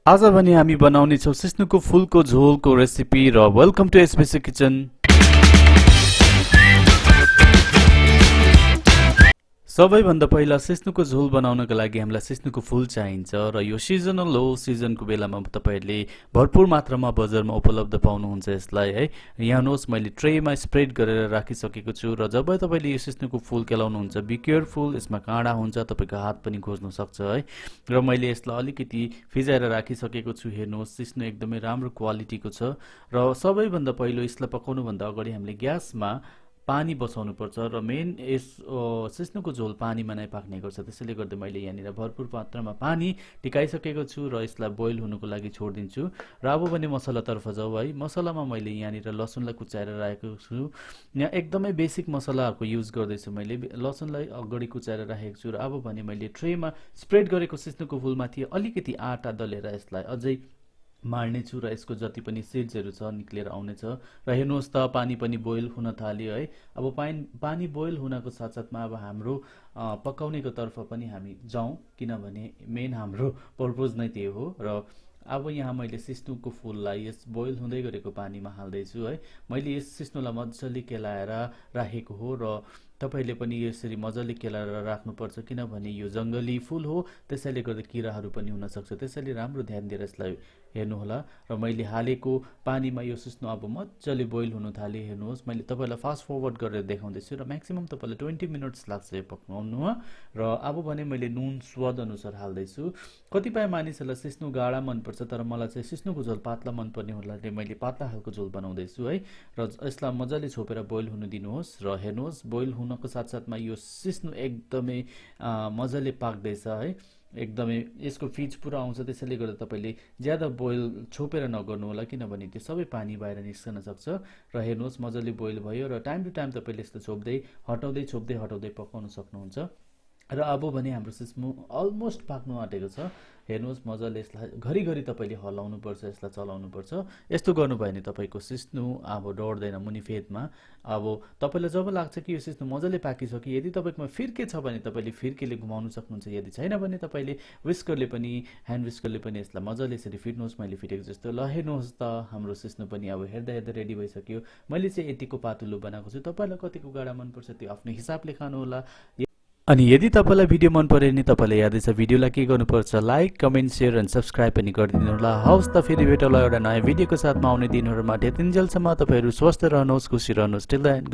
आज भने हामी बनाउने छौं सिस्नुको फुलको झोलको रेसिपी र वेलकम टु एसबीसी किचन। सबैभन्दा पहिला सिस्नुको झोल बनाउनका लागि हामीलाई सिस्नुको फूल चाहिन्छ र यो सिजनल हो। सिजनको बेलामा तपाईहरुले भरपूर मात्रामा बजारमा उपलब्ध पाउनुहुन्छ यसलाई है। यहाँ हेर्नुहोस् मैले ट्रेमा स्प्रेड गरेर राखिसकेको छु र जब तपाईले यो सिस्नुको फूल केलाउनुहुन्छ बी केयरफुल, यसमा काँडा हुन्छ, तपाईको हात पनि खोज्न सक्छ है। र मैले यसलाई अलिकति फिजाएर राखिसकेको छु। हेर्नुहोस् सिस्नु एकदमै राम्रो क्वालिटीको छ र सबैभन्दा पहिलो यसलाई पकाउनु भन्दा अगाडि हामीले ग्यासमा पानी बसाउनु पर्छ र मेन यस सिस्नुको झोल पानीमा नै पाक्ने गर्छ। त्यसैले गर्दा मैले यहाँनिर भरपूर मात्रामा पानी टिकाइसकेको छु र यसलाई बोइल हुनुको लागि छोडिदिन्छु। र अब भने मसलातर्फ जाऊ है। मसलामा मैले यहाँनिर लसुनलाई कुचाएर राखेको छु। यहाँ एकदमै बेसिक मसलाहरुको युज गर्दैछु मैले। लसुनलाई अगाडि कुचाएर राखेको छु र अब भने मैले ट्रेमा स्प्रेड गरेको सिस्नुको फूलमाथि अलिकति आटा दलेर यसलाई अझै मार्ने छु र यसको जति पनि सिड्सहरु छ निक्लेर आउनेछ। र हेर्नुहोस् त पानी पनि बोइल हुन थाल्यो है। अब पानी बोइल हुनको साथसाथमा अब हाम्रो पकाउनेको तर्फ पनि हामी जाउँ, किनभने मेन हाम्रो पर्पज नै त्यो हो। र अब यहाँ मैले सिस्नुको फूललाई यस बोइल हुँदै गरेको पानीमा हाल्दै छु है। मैले यस सिस्नुलाई मजाले केलाएर राखेको हो र तपाईले पनि यसरी मजाले केलाएर राख्नुपर्छ, किनभने यो जंगली फूल हो, त्यसैले गर्दा किराहरू पनि हुन सक्छ। त्यसैले राम्रो ध्यान दिएर यसलाई हेर्नु होला। र मैले हालेको पानीमा यो सिस्नु अब मजाले बोइल हुन थाल्यो। हेर्नुहोस् मैले तपाईलाई फास्ट फरवर्ड गरेर देखाउँदै छु र म्याक्सिमम तपाईलाई 20 मिनेट्स लाग्छ यो पकाउनुमा। र अब भने मैले नुन स्वाद अनुसार हाल्दै छु। कतिपय मानिसहरुलाई सिस्नु गाढा मन पर्छ, तर मलाई चाहिँ सिस्नुको झोल पातला मन पर्ने हुनाले मैले पातला खालको झोल बनाउँदै छु है। र यसलाई मजाले छोपेर बोइल हुन दिनुहोस्। र हेर्नुहोस् बोइल हुनको साथसाथमा यो सिस्नु एकदमै मजाले पाक्दैछ है। एकदमै यसको फिज पुरा आउँछ। त्यसैले गर्दा तपाईले ज्यादा बोइल छोपेर नगर्नु होला, किनभने त्यो सबै पानी बाहिर निस्कन सक्छ। र हेर्नुहोस् मजाले बोइल भयो र टाइम टु टाइम तपाईले यस्तो छोप्दै हटाउँदै पकाउन सक्नुहुन्छ। र अब भने हाम्रो सिस्नु अलमोस्ट पाक्नु आँटेको छ। हेर्नुहोस् मजाले यसलाई घरिघरि तपाईले हलाउनु पर्छ, यसलाई चलाउनु पर्छ। यस्तो गर्नुभयो भने तपाईको सिस्नु अब डढ्दैन मुनि फेदमा। अब तपाईलाई जब लाग्छ कि यो सिस्नु मजाले पाकिसक्यो, यदि तपाईकोमा फिर्के छ भने तपाईले फिर्केले घुमाउन सक्नुहुन्छ। यदि छैन भने तपाईले विस्करले पनि ह्यान्ड विस्करले पनि यसलाई मजाले यसरी फिट्नुहोस्। मैले फिटेको जस्तो ल हेर्नुहोस् त हाम्रो सिस्नु पनि अब हेर्दा रेडी भइसक्यो। मैले चाहिँ यतिको पातुलो बनाएको छु। तपाईलाई कतिको गाढा मन पर्छ त्यो आफ्नो हिसाबले खानु होला। अनि यदि तपाईलाई भिडियो मन पर्यो भने तपाईलाई यादै छ भिडियोलाई के गर्नुपर्छ, like comment share and subscribe पनि गरिदिनु होला। हवस् त फेरि भेटौँला एउटा नयाँ भिडियोको साथमा आउने दिनहरुमा। त्यतिन्जेलसम्म तपाईहरु स्वस्थ रहनुहोस्, खुसी रहनुहोस्। Till then